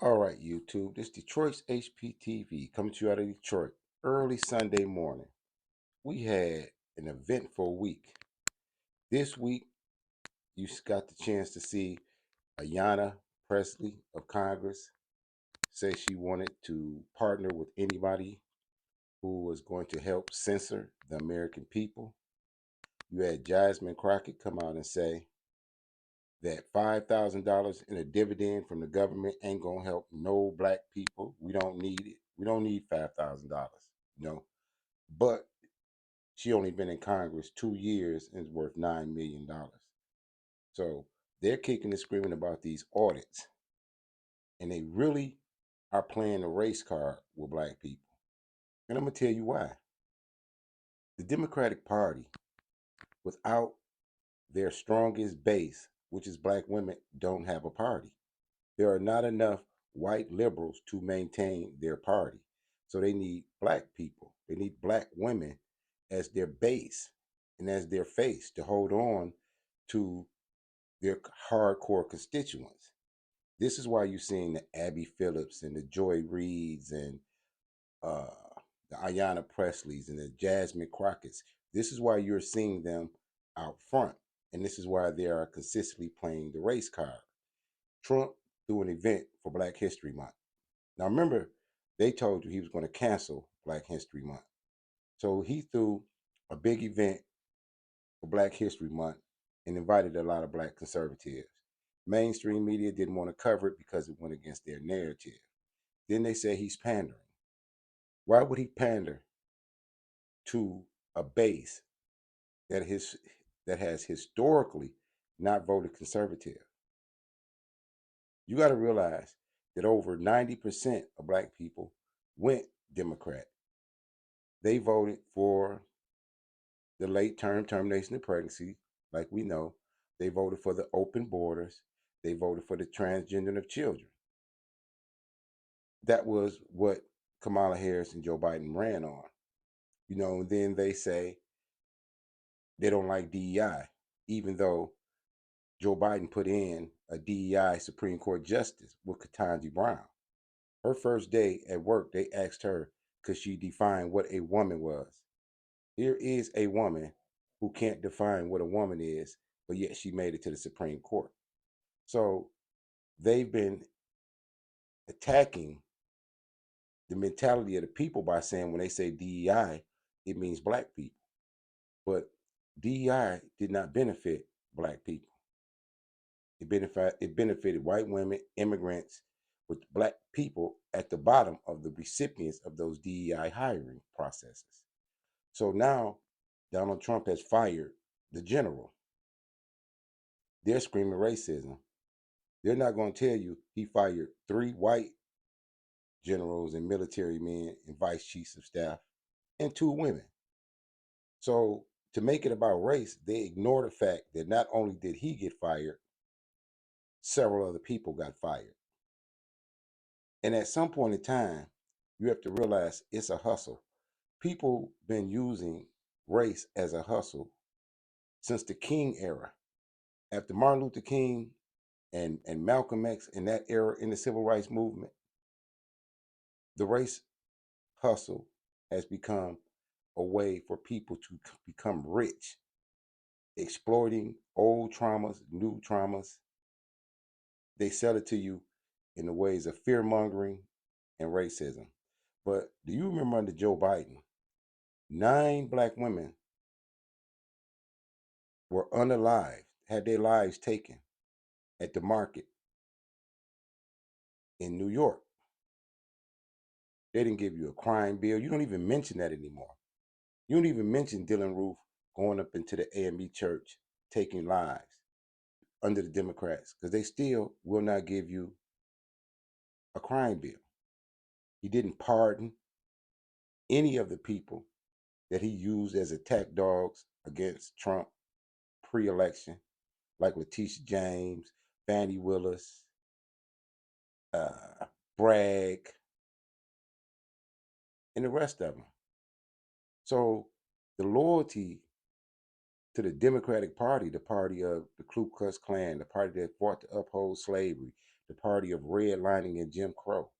All right, YouTube. This Detroit's HPTV coming to you out of Detroit early Sunday morning. We had an eventful week. This week, you got the chance to see Ayanna Presley of Congress say she wanted to partner with anybody who was going to help censor the American people. You had Jasmine Crockett come out and say that $5,000 in a dividend from the government ain't gonna help no black people. We don't need it. We don't need $5,000. You know, but she only been in Congress 2 years and is worth $9 million. So they're kicking and screaming about these audits, and they really are playing a race card with black people. And I'm gonna tell you why. The Democratic Party, without their strongest base, which is black women, don't have a party. There are not enough white liberals to maintain their party. So they need black people. They need black women as their base and as their face to hold on to their hardcore constituents. This is why you're seeing the Abby Phillips and the Joy Reids and uh, the Ayanna Presleys and the Jasmine Crockett's. This is why you're seeing them out front. And this is why they are consistently playing the race card. Trump threw an event for Black History Month. Now remember, they told you he was going to cancel Black History Month. So he threw a big event for Black History Month and invited a lot of black conservatives. Mainstream media didn't want to cover it because it went against their narrative. Then they say he's pandering. Why would he pander to a base that his that has historically not voted conservative? You got to realize that over 90% of black people went Democrat. They voted for the late term termination of pregnancy, like we know. They voted for the open borders. They voted for the transgender of children. That was what Kamala Harris and Joe Biden ran on. And then they say they don't like DEI, even though Joe Biden put in a DEI Supreme Court justice with Ketanji Brown. Her first day at work, they asked her, could she define what a woman was? Here is a woman who can't define what a woman is, but yet she made it to the Supreme Court. So they've been attacking the mentality of the people by saying when they say DEI, it means black people. But DEI did not benefit black people. It benefited white women, immigrants, with black people at the bottom of the recipients of those DEI hiring processes. So now Donald Trump has fired the general. They're screaming racism. They're not going to tell you he fired 3 white generals and military men and vice chiefs of staff and 2 women. So to make it about race, they ignore the fact that not only did he get fired, several other people got fired. And at some point in time, you have to realize it's a hustle. People been using race as a hustle since the King era. After Martin Luther King and Malcolm X in that era in the civil rights movement, the race hustle has become a way for people to become rich, exploiting old traumas, new traumas. They sell it to you in the ways of fear mongering and racism. But do you remember under Joe Biden, 9 black women were unalived, had their lives taken at the market in New York? They didn't give you a crime bill. You don't even mention that anymore. You don't even mention Dylan Roof going up into the AME church, taking lives under the Democrats, because they still will not give you a crime bill. He didn't pardon any of the people that he used as attack dogs against Trump pre-election, like Letitia James, Fannie Willis, uh, Bragg, and the rest of them. So the loyalty to the Democratic Party, the party of the Ku Klux Klan, the party that fought to uphold slavery, the party of redlining and Jim Crow.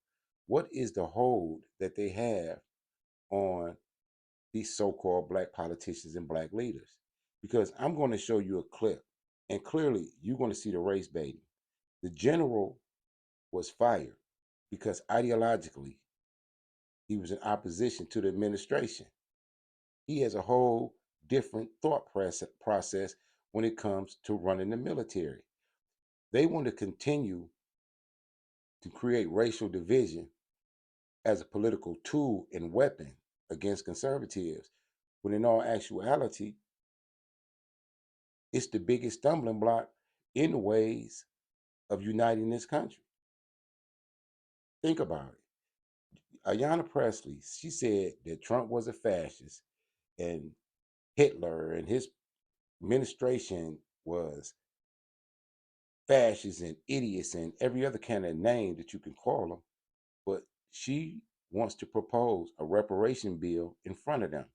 What is the hold that they have on these so-called black politicians and black leaders? Because I'm going to show you a clip, and clearly you're going to see the race baiting. The general was fired because ideologically he was in opposition to the administration. He has a whole different thought process when it comes to running the military. They want to continue to create racial division as a political tool and weapon against conservatives, when in all actuality, it's the biggest stumbling block in the ways of uniting this country. Think about it. Ayanna Presley, she said that Trump was a fascist and Hitler and his administration was fascists and idiots and every other kind of name that you can call them. But she wants to propose a reparation bill in front of them.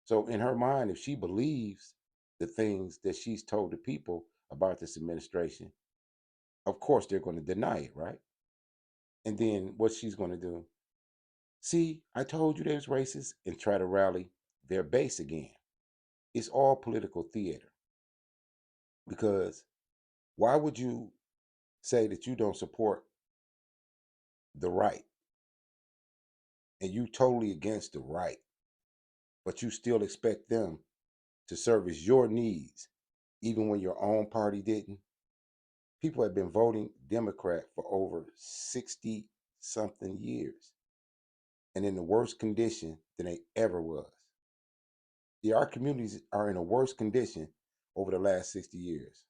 So in her mind, if she believes the things that she's told the people about this administration, of course they're going to deny it, right? And then what she's going to do, see, I told you they was racist, and try to rally their base again. It's all political theater. Because why would you say that you don't support the right and you totally against the right, but you still expect them to service your needs even when your own party didn't? People have been voting Democrat for over 60 something years and in the worst condition than they ever was. Yeah, our communities are in a worse condition over the last 60 years.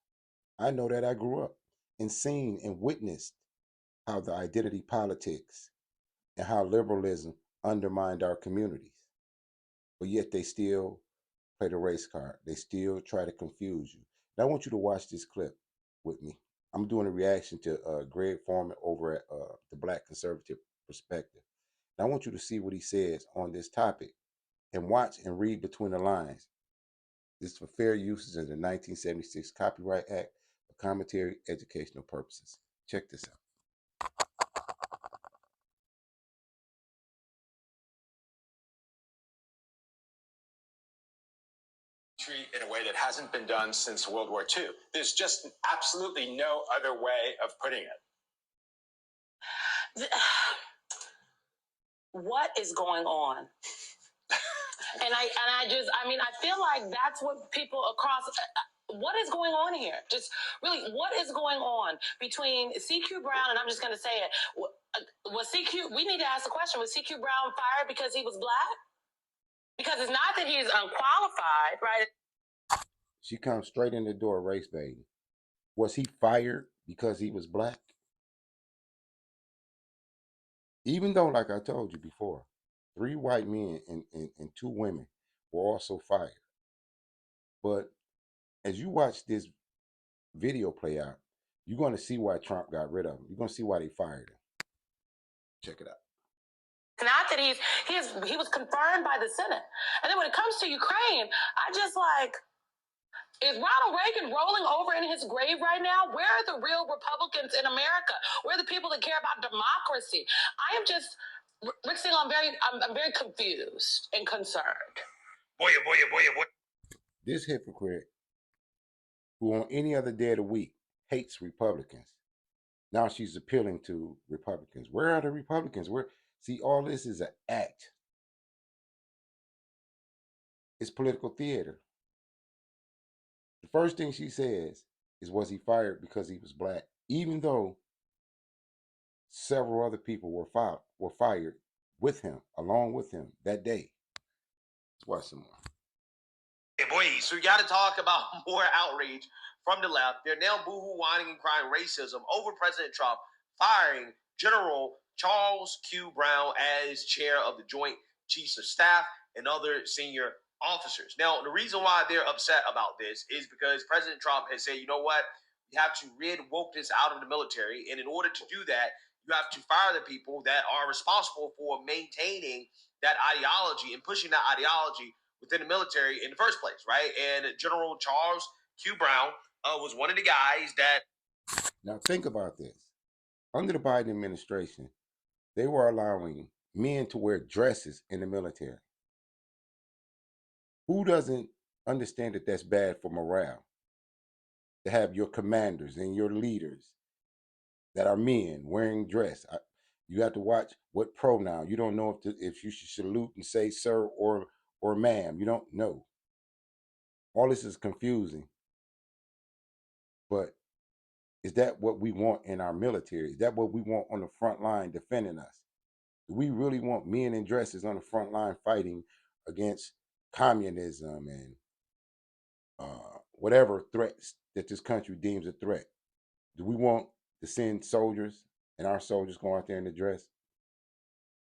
I know that. I grew up and seen and witnessed how the identity politics and how liberalism undermined our communities. But yet they still play the race card. They still try to confuse you. And I want you to watch this clip with me. I'm doing a reaction to Greg Foreman over at the Black Conservative Perspective. And I want you to see what he says on this topic and watch and read between the lines. This is for fair uses in the 1976 Copyright Act for commentary educational purposes. Check this out. In a way that hasn't been done since World War II. There's just absolutely no other way of putting it. What is going on? I feel like that's what people across. What is going on here? Just really, what is going on between CQ Brown and I'm just going to say it. Was CQ? We need to ask the question: was CQ Brown fired because he was black? Because it's not that he's unqualified, right? She comes straight in the door, race baiting. Was he fired because he was black? Even though, like I told you before, 3 white men and 2 women were also fired. But as you watch this video play out, you're going to see why Trump got rid of him. You're going to see why they fired him. Check it out. Not that he was confirmed by the Senate. And then when it comes to Ukraine, I just like, is Ronald Reagan rolling over in his grave right now? Where are the real Republicans in America? Where are the people that care about democracy? I am just, Rick Steele, I'm very confused and concerned. Boy. This hypocrite, who on any other day of the week hates Republicans, now she's appealing to Republicans. Where are the Republicans? Where? See, all this is an act. It's political theater. The first thing she says is, was he fired because he was black? Even though several other people were fired with him, along with him that day. Let's watch some more. Hey, boy, so we got to talk about more outrage from the left. They're now boohoo, whining, and crying racism over President Trump firing General Charles Q. Brown as chair of the Joint Chiefs of Staff and other senior officers. Now, the reason why they're upset about this is because President Trump has said, you know what, you have to rid wokeness out of the military. And in order to do that, you have to fire the people that are responsible for maintaining that ideology and pushing that ideology within the military in the first place, right? And General Charles Q. Brown was one of the guys that... Now think about this. Under the Biden administration, they were allowing men to wear dresses in the military. Who doesn't understand that that's bad for morale? To have your commanders and your leaders that are men wearing dress. You have to watch what pronoun. You don't know if you should salute and say sir or ma'am. You don't know. All this is confusing. But is that what we want in our military? Is that what we want on the front line defending us? Do we really want men in dresses on the front line fighting against communism and whatever threats that this country deems a threat? Do we want to send soldiers and our soldiers go out there in the dress?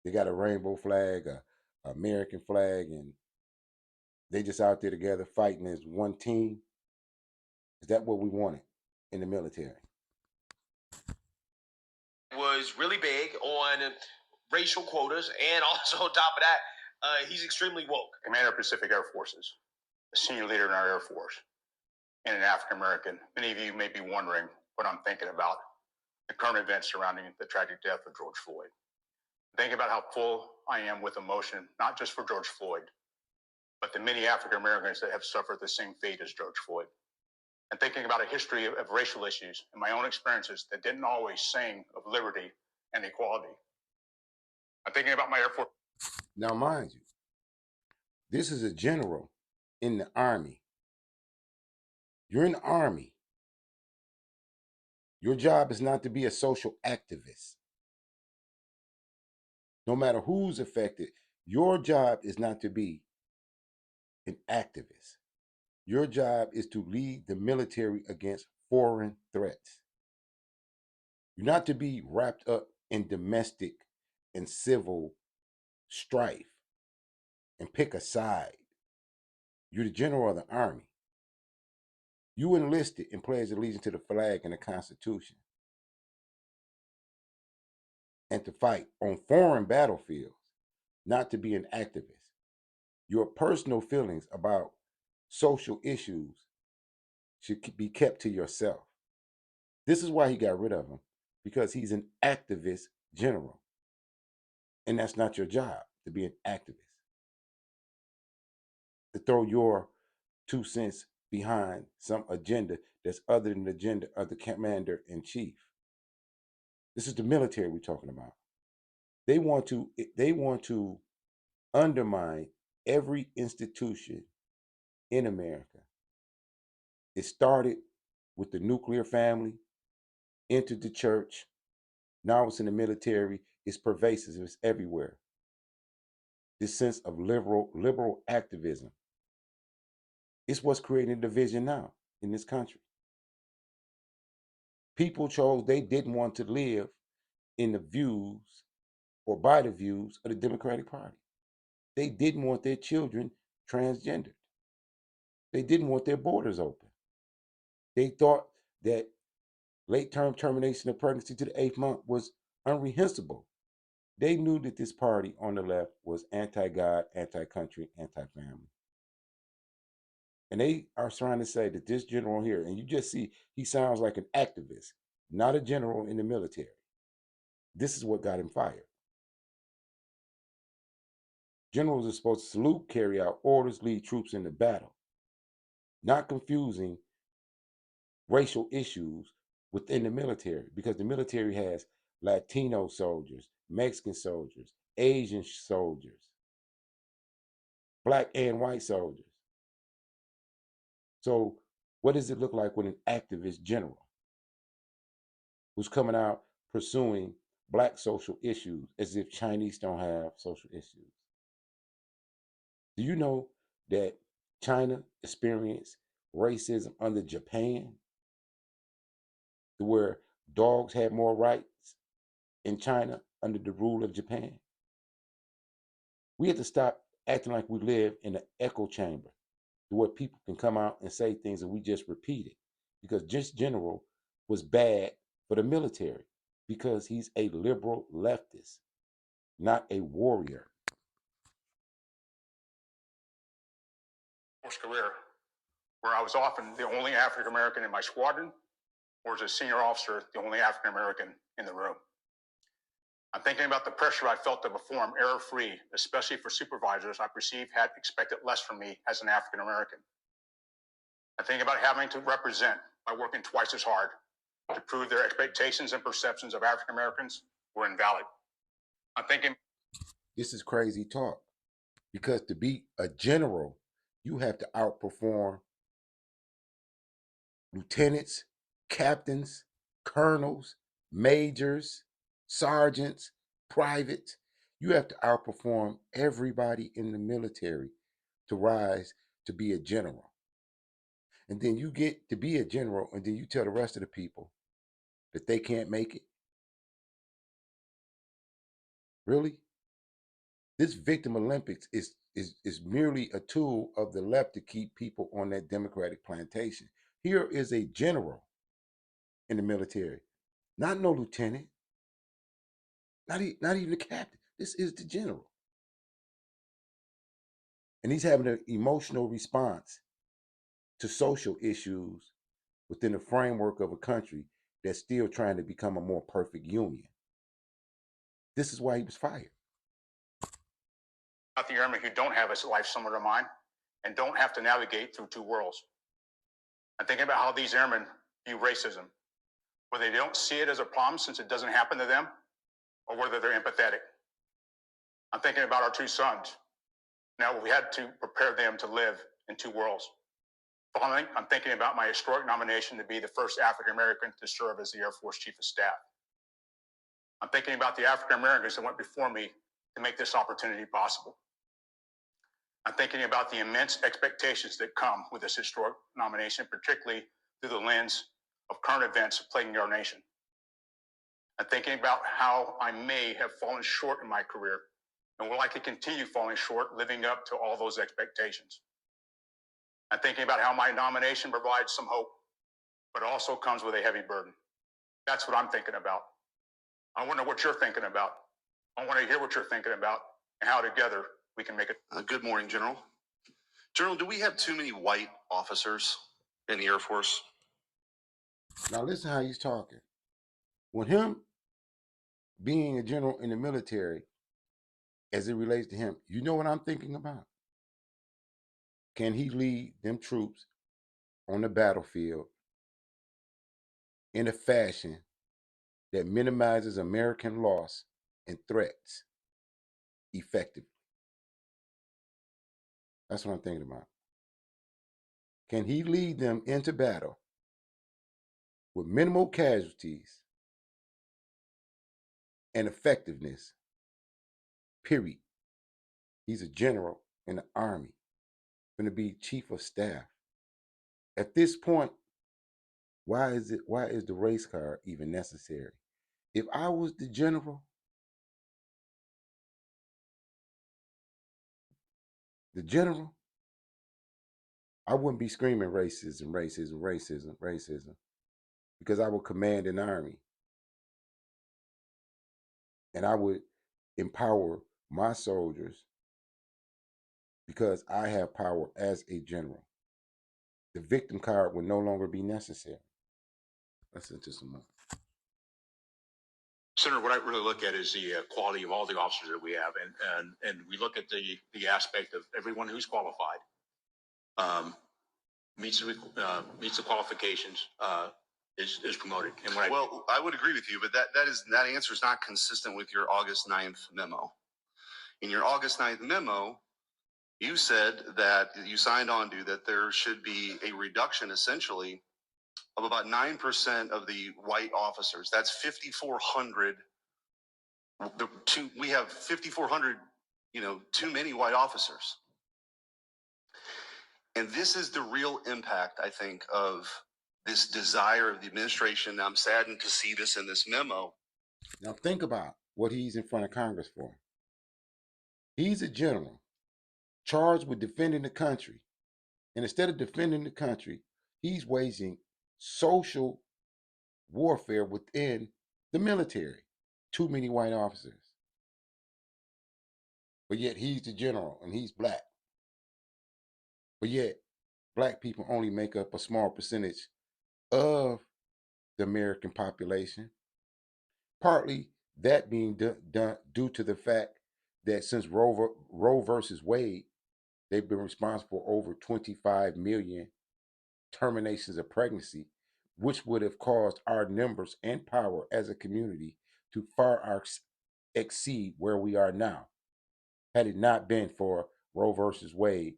They got a rainbow flag, a American flag, and they just out there together fighting as one team. Is that what we wanted in the military? Was really big on racial quotas, and also on top of that, he's extremely woke. Commander of Pacific Air Forces, a senior leader in our Air Force, and an African American. Many of you may be wondering what I'm thinking about the current events surrounding the tragic death of George Floyd. Think about how full I am with emotion, not just for George Floyd, but the many African Americans that have suffered the same fate as George Floyd. And thinking about a history of racial issues and my own experiences that didn't always sing of liberty and equality. I'm thinking about my Air Force. Now, mind you, this is a general in the Army. You're in the Army. Your job is not to be a social activist. No matter who's affected, your job is not to be an activist. Your job is to lead the military against foreign threats. You're not to be wrapped up in domestic and civil strife and pick a side. You're the general of the Army. You enlisted and pledged allegiance to the flag and the Constitution and to fight on foreign battlefields, not to be an activist. Your personal feelings about social issues should be kept to yourself. This is why he got rid of him, because he's an activist general. And that's not your job, to be an activist. To throw your 2 cents behind some agenda that's other than the agenda of the commander in chief. This is the military we're talking about. They want to undermine every institution in America. It started with the nuclear family, entered the church, now it's in the military, it's pervasive, it's everywhere. This sense of liberal activism. It's what's creating division now in this country. People chose they didn't want to live in the views or by the views of the Democratic Party. They didn't want their children transgendered. They didn't want their borders open. They thought that late term termination of pregnancy to the 8th month was unreprehensible. They knew that this party on the left was anti God, anti country, anti family. And they are trying to say that this general here, and you just see he sounds like an activist, not a general in the military. This is what got him fired. Generals are supposed to salute, carry out orders, lead troops into battle, not confusing racial issues within the military, because the military has Latino soldiers, Mexican soldiers, Asian soldiers, black and white soldiers. So, what does it look like when an activist general who's coming out pursuing black social issues as if Chinese don't have social issues? Do you know that China experienced racism under Japan, to where dogs had more rights in China under the rule of Japan? We have to stop acting like we live in an echo chamber to where people can come out and say things and we just repeat it. Because just general was bad for the military because he's a liberal leftist, not a warrior. Career, where I was often the only African American in my squadron or is a senior officer the only African American in the room? I'm thinking about the pressure I felt to perform error-free, especially for supervisors I perceived had expected less from me as an African American. I think about having to represent by working twice as hard to prove their expectations and perceptions of African Americans were invalid. I'm thinking This is crazy talk, because to be a general, you have to outperform lieutenants, captains, colonels, majors, sergeants, privates. You have to outperform everybody in the military to rise to be a general. And then you get to be a general, and then you tell the rest of the people that they can't make it. Really? This victim Olympics is merely a tool of the left to keep people on that Democratic plantation. Here is a general in the military, not no lieutenant, not even the captain. This is the general. And he's having an emotional response to social issues within the framework of a country that's still trying to become a more perfect union. This is why he was fired. about the airmen who don't have a life similar to mine and don't have to navigate through two worlds. I'm thinking about how these airmen view racism, whether they don't see it as a problem since it doesn't happen to them, or whether they're empathetic. I'm thinking about our two sons. Now we had to prepare them to live in two worlds. Finally, I'm thinking about my historic nomination to be the first African American to serve as the Air Force Chief of Staff. I'm thinking about the African Americans that went before me to make this opportunity possible. I'm thinking about the immense expectations that come with this historic nomination, particularly through the lens of current events plaguing our nation. I'm thinking about how I may have fallen short in my career and will likely continue falling short living up to all those expectations. I'm thinking about how my nomination provides some hope, but also comes with a heavy burden. That's what I'm thinking about. I wonder what you're thinking about. I want to hear what you're thinking about and how together we can make it. Good morning, General. General, do we have too many white officers in the Air Force? Now listen how he's talking. With him being a general in the military, as it relates to him, you know what I'm thinking about? Can he lead them troops on the battlefield in a fashion that minimizes American loss and threats effectively? That's what I'm thinking about. Can he lead them into battle with minimal casualties and effectiveness? Period. He's a general in the Army, going to be chief of staff. At this point, why is the race card even necessary? If I was the general, I wouldn't be screaming racism, racism, racism, racism, because I would command an army and I would empower my soldiers because I have power as a general. The victim card would no longer be necessary. Let's listen to some more. Senator, what I really look at is the quality of all the officers that we have, and we look at the aspect of everyone who's qualified, meets the qualifications, is promoted. And Well, I would agree with you, but that answer is not consistent with your August 9th memo. In your August 9th memo, you said that you signed on to that there should be a reduction essentially of about 9% of the white officers. That's 5,400. We have 5,400, too many white officers. And this is the real impact, I think, of this desire of the administration. I'm saddened to see this in this memo. Now think about what he's in front of Congress for. He's a general charged with defending the country. And instead of defending the country, he's waging social warfare within the military. Too many white officers. But yet he's the general and he's black. But yet black people only make up a small percentage of the American population. Partly that being done due to the fact that since Roe versus Wade, they've been responsible for over 25 million terminations of pregnancy, which would have caused our numbers and power as a community to far exceed where we are now, had it not been for Roe versus Wade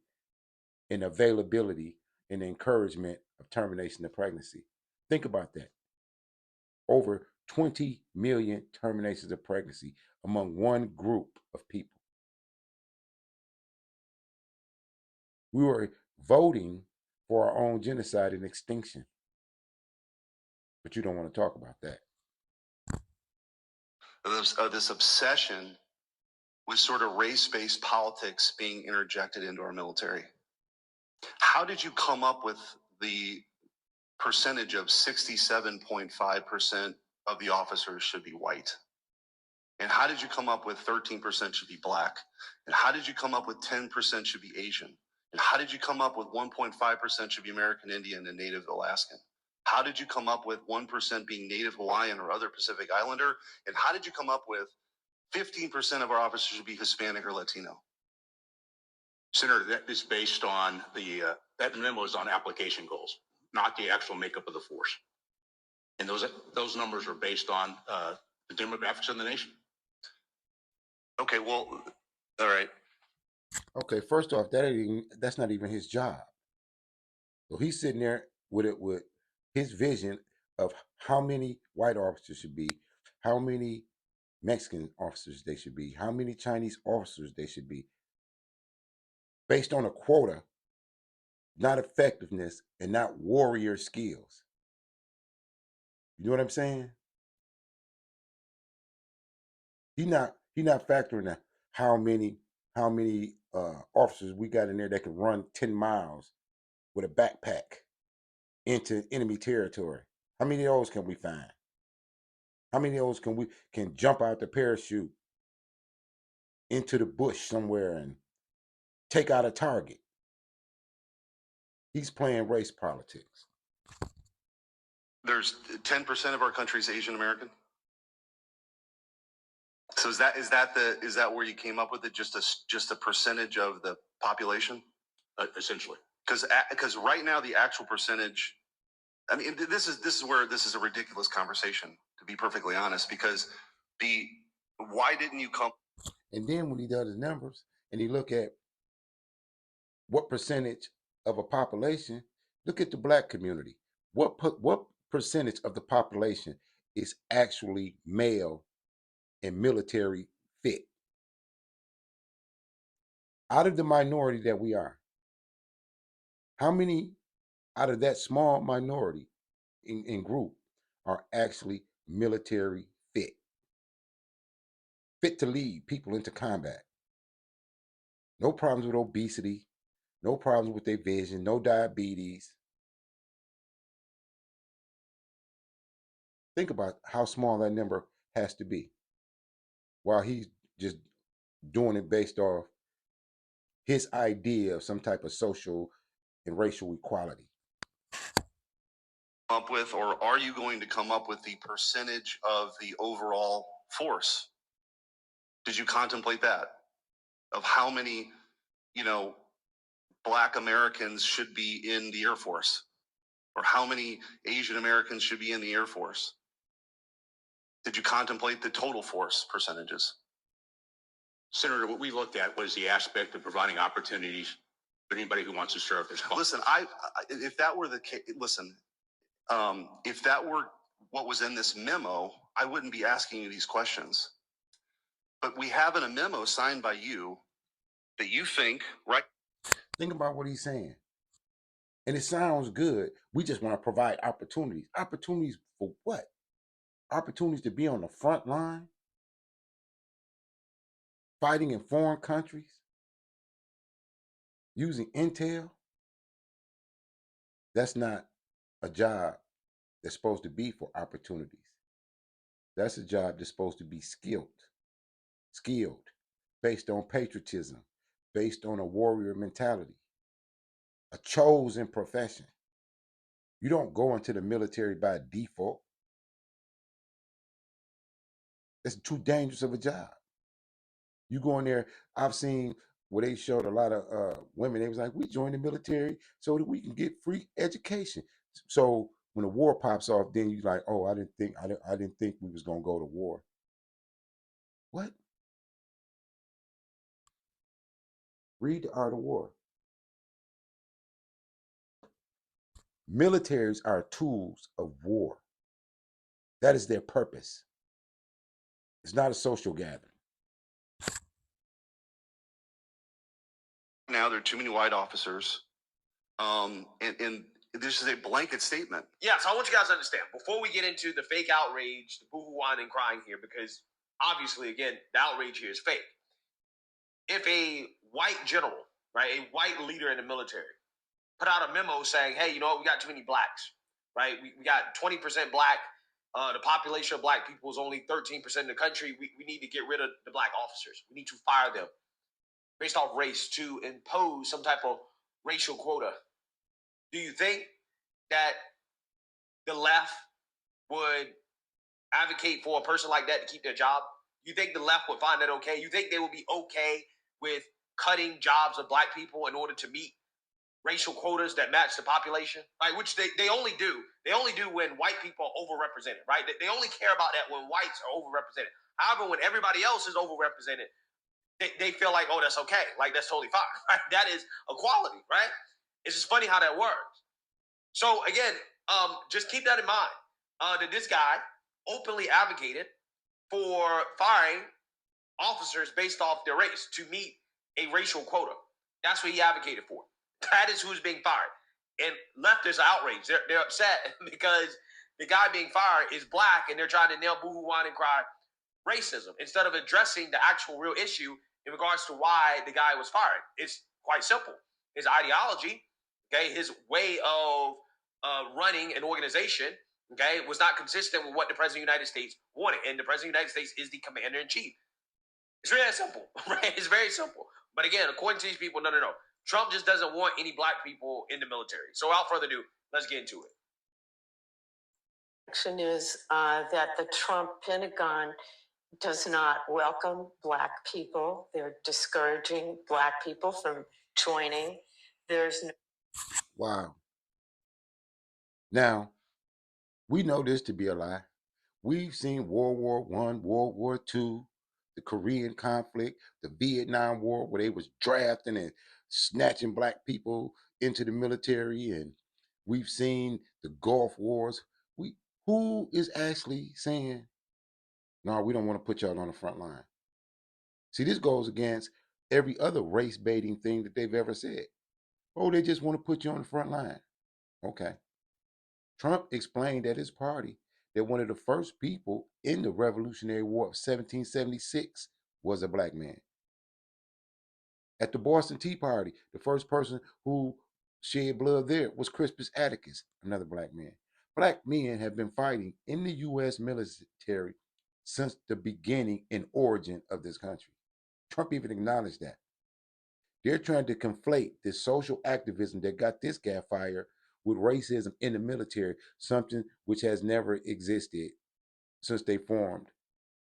and availability and encouragement of termination of pregnancy. Think about that. Over 20 million terminations of pregnancy among one group of people. We were voting for our own genocide and extinction. But you don't want to talk about that. This obsession with sort of race-based politics being interjected into our military. How did you come up with the percentage of 67.5% of the officers should be white? And how did you come up with 13% should be black? And how did you come up with 10% should be Asian? And how did you come up with 1.5% should be American Indian and Native Alaskan? How did you come up with 1% being Native Hawaiian or other Pacific Islander? And how did you come up with 15% of our officers should be Hispanic or Latino? Senator, that is based on that memo is on application goals, not the actual makeup of the force. And those numbers are based on the demographics of the nation. Okay, well, all right. Okay, first off, that's not even his job. So he's sitting there with his vision of how many white officers should be, how many Mexican officers they should be, how many Chinese officers they should be, based on a quota, not effectiveness and not warrior skills. You know what I'm saying? He not factoring out how many officers we got in there that can run 10 miles with a backpack into enemy territory. How many of those can we find? How many of those can jump out the parachute into the bush somewhere and take out a target? He's playing race politics. There's 10% of our country's Asian American. So is that where you came up with it? Just a percentage of the population, essentially. Because right now the actual percentage. I mean, this is where this is a ridiculous conversation, to be perfectly honest. Because why didn't you come? And then when he does his numbers and he look at what percentage of a population, look at the black community. What percentage of the population is actually male and military fit? Out of the minority that we are, how many out of that small minority in group are actually military fit? Fit to lead people into combat. No problems with obesity, no problems with their vision, no diabetes. Think about how small that number has to be while he's just doing it based off his idea of some type of social and racial equality. Up with, or are you going to come up with the percentage of the overall force? Did you contemplate that? Of how many, Black Americans should be in the Air Force? Or how many Asian Americans should be in the Air Force? Did you contemplate the total force percentages? Senator, what we looked at was the aspect of providing opportunities for anybody who wants to serve this cause. Listen, if that were the case, if that were what was in this memo, I wouldn't be asking you these questions. But we have in a memo signed by you that you think, right? Think about what he's saying. And it sounds good. We just want to provide opportunities. Opportunities for what? Opportunities to be on the front line, fighting in foreign countries, using intel. That's not a job that's supposed to be for opportunities. That's a job that's supposed to be skilled, based on patriotism, based on a warrior mentality, a chosen profession. You don't go into the military by default. It's too dangerous of a job. You go in there, I've seen where they showed a lot of women, they was like, we joined the military so that we can get free education. So when the war pops off, then you like, oh, I didn't think we was gonna go to war. What? Read The Art of War. Militaries are tools of war. That is their purpose. It's not a social gathering. Now there are too many white officers, and this is a blanket statement. Yeah, so I want you guys to understand before we get into the fake outrage, the boo-hoo whining and crying here, because obviously, again, the outrage here is fake. If a white general, right, a white leader in the military, put out a memo saying, hey, you know what, we got too many blacks, right? We got 20% black. The population of black people is only 13% in the country. We need to get rid of the black officers. We need to fire them based off race to impose some type of racial quota. Do you think that the left would advocate for a person like that to keep their job? You think the left would find that okay? You think they would be okay with cutting jobs of black people in order to meet racial quotas that match the population? Like, which they only do. They only do when white people are overrepresented, right? They only care about that when whites are overrepresented. However, when everybody else is overrepresented, they feel like, oh, that's okay. Like, that's totally fine, right? That is equality, right? It's just funny how that works. So, again, just keep that in mind, that this guy openly advocated for firing officers based off their race to meet a racial quota. That's what he advocated for. That is who's being fired. And leftists are outraged. They're upset because the guy being fired is black and they're trying to nail boo-hoo, whine, and cry racism instead of addressing the actual real issue in regards to why the guy was fired. It's quite simple. His ideology, okay, his way of running an organization, okay, was not consistent with what the President of the United States wanted. And the President of the United States is the commander in chief. It's really that simple, right? It's very simple. But again, according to these people, no. Trump just doesn't want any black people in the military. So without further ado, let's get into it. Action is that the Trump Pentagon does not welcome black people. They're discouraging black people from joining. There's no. Wow. Now, we know this to be a lie. We've seen World War I, World War II, the Korean conflict, the Vietnam War, where they was drafting and snatching black people into the military, and we've seen the Gulf Wars. Who is actually saying, no, we don't want to put y'all on the front line? See, this goes against every other race baiting thing that they've ever said. Oh, they just want to put you on the front line. Okay. Trump explained at his party that one of the first people in the Revolutionary War of 1776 was a black man. At the Boston Tea Party, the first person who shed blood there was Crispus Attucks, another black man. Black men have been fighting in the U.S. military since the beginning and origin of this country. Trump even acknowledged that. They're trying to conflate this social activism that got this guy fired with racism in the military, something which has never existed since they formed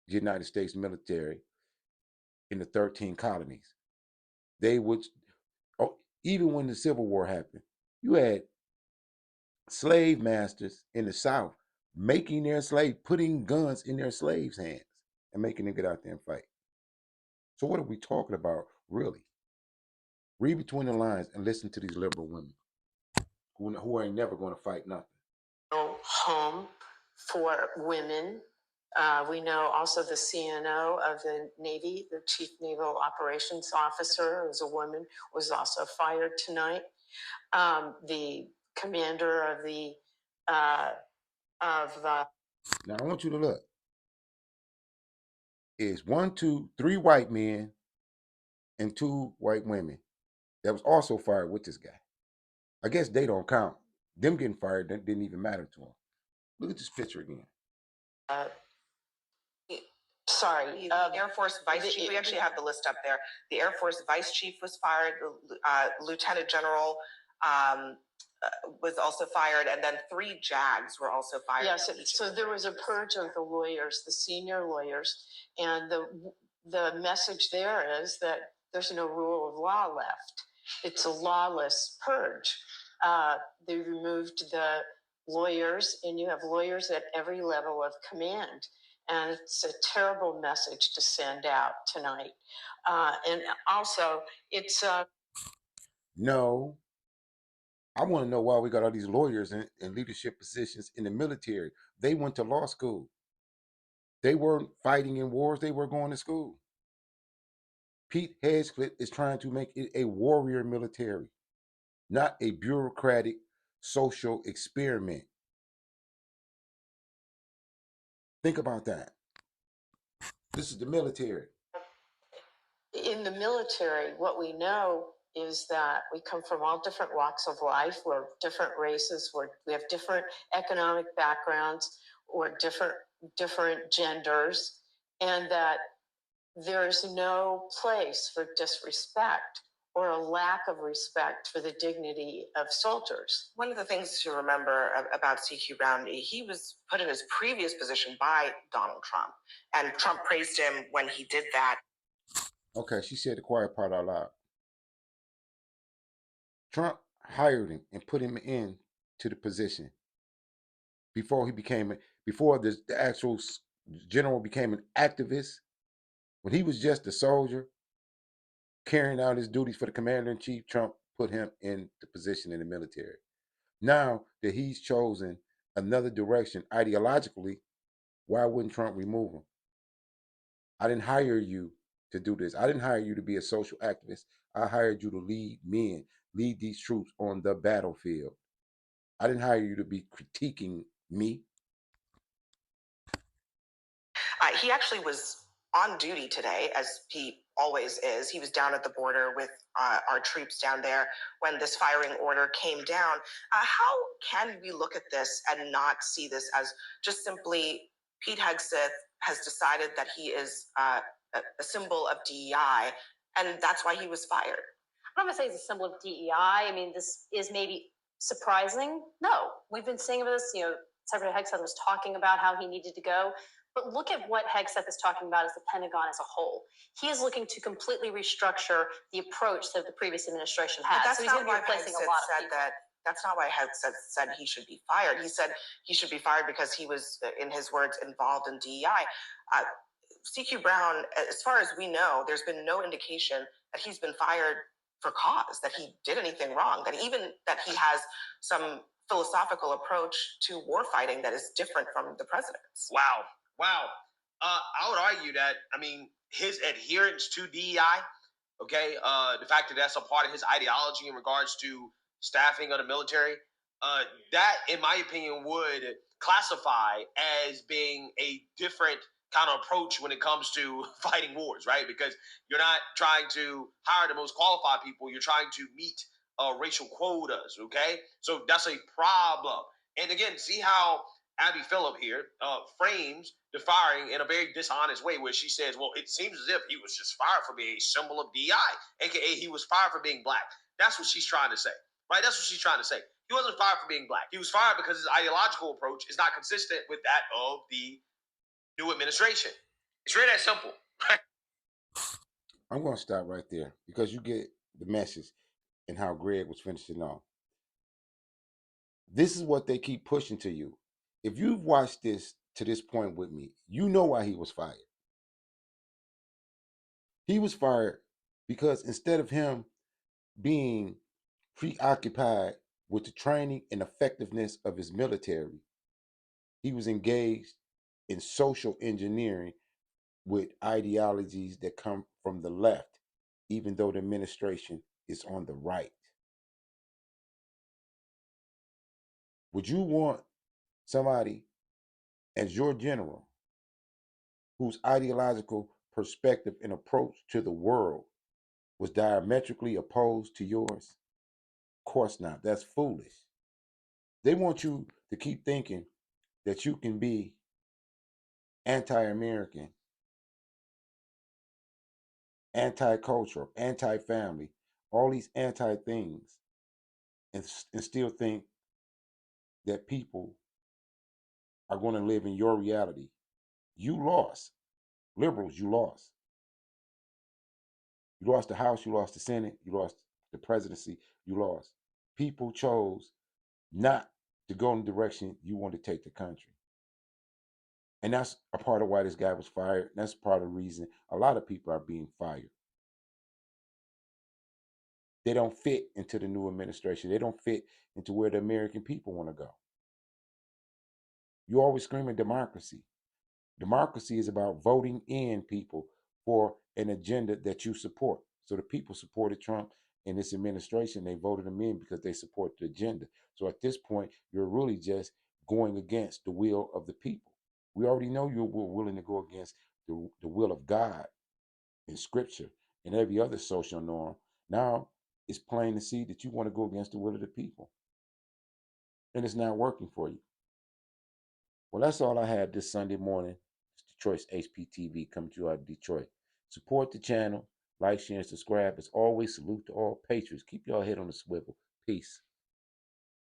the United States military in the 13 colonies. They would, even when the Civil War happened, you had slave masters in the South making their putting guns in their slaves' hands and making them get out there and fight. So what are we talking about, really? Read between the lines and listen to these liberal women who ain't never going to fight nothing. No home for women. We know also the CNO of the Navy, the Chief Naval Operations Officer, who's a woman, was also fired tonight. The commander of the Now I want you to look. It's 1, 2, 3 white men and 2 white women that was also fired with this guy. I guess they don't count. Them getting fired didn't even matter to them. Look at this picture again. The Air Force Vice Chief, we actually have the list up there. The Air Force Vice Chief was fired, Lieutenant General was also fired, and then 3 JAGs were also fired. Yes, so there was a purge of the lawyers, the senior lawyers, and the message there is that there's no rule of law left. It's a lawless purge. They removed the lawyers, and you have lawyers at every level of command. And it's a terrible message to send out tonight. And also, it's No, I want to know why we got all these lawyers in leadership positions in the military. They went to law school. They weren't fighting in wars. They were going to school. Pete Hegseth is trying to make it a warrior military, not a bureaucratic social experiment. Think about that. This is the military. in the military, what we know is that we come from all different walks of life. We're different races. We have different economic backgrounds or different genders, and that there's no place for disrespect or a lack of respect for the dignity of soldiers. One of the things to remember about CQ Brown, he was put in his previous position by Donald Trump, and Trump praised him when he did that. Okay, she said the quiet part out loud. Trump hired him and put him in to the position before the actual general became an activist. When he was just a soldier carrying out his duties for the commander in chief, Trump put him in the position in the military. Now that he's chosen another direction ideologically, why wouldn't Trump remove him? I didn't hire you to do this. I didn't hire you to be a social activist. I hired you to lead men, lead these troops on the battlefield. I didn't hire you to be critiquing me. He actually was on duty today, as he always is. He was down at the border with our troops down there when this firing order came down. How can we look at this and not see this as just simply Pete Hegseth has decided that he is a symbol of DEI, and that's why he was fired? I'm not going to say it's a symbol of DEI. I mean, this is maybe surprising. No, we've been saying about this. Secretary Hegseth was talking about how he needed to go. But look at what Hegseth is talking about as the Pentagon as a whole. He is looking to completely restructure the approach that the previous administration had. But that's so he's not going to be why replacing Hegseth a lot of said people. that. That's not why Hegseth said he should be fired. He said he should be fired because he was, in his words, involved in DEI. CQ Brown, as far as we know, there's been no indication that he's been fired for cause, that he did anything wrong, that he has some philosophical approach to war fighting that is different from the president's. Wow. I would argue that, his adherence to DEI, okay, the fact that that's a part of his ideology in regards to staffing of the military, that, in my opinion, would classify as being a different kind of approach when it comes to fighting wars, right? Because you're not trying to hire the most qualified people, you're trying to meet racial quotas, okay? So that's a problem. And again, see how Abby Phillip here frames the firing in a very dishonest way, where she says, well, it seems as if he was just fired for being a symbol of DI, aka he was fired for being black. That's what she's trying to say, right? That's what she's trying to say. He wasn't fired for being black. He was fired because his ideological approach is not consistent with that of the new administration. It's really that simple. I'm going to stop right there because you get the message and how Greg was finishing off. This is what they keep pushing to you. If you've watched this to this point with me, you know why he was fired. He was fired because instead of him being preoccupied with the training and effectiveness of his military, he was engaged in social engineering with ideologies that come from the left, even though the administration is on the right. Would you want somebody as your general whose ideological perspective and approach to the world was diametrically opposed to yours? Of course not. That's foolish. They want you to keep thinking that you can be anti-American, anti-cultural, anti-family, all these anti-things, and still think that people are going to live in your reality. You lost. Liberals, you lost. You lost the House, you lost the Senate, you lost the presidency, you lost. People chose not to go in the direction you want to take the country. And that's a part of why this guy was fired. That's part of the reason a lot of people are being fired. They don't fit into the new administration. They don't fit into where the American people want to go. You always screaming democracy. Democracy is about voting in people for an agenda that you support. So the people supported Trump and this administration. They voted him in because they support the agenda. So at this point, you're really just going against the will of the people. We already know you were willing to go against the will of God in scripture and every other social norm. Now it's plain to see that you want to go against the will of the people. And it's not working for you. Well, that's all I had this Sunday morning. It's Detroit's HPTV coming to you out of Detroit. Support the channel, like, share, and subscribe. As always, salute to all patriots. Keep your head on the swivel. Peace.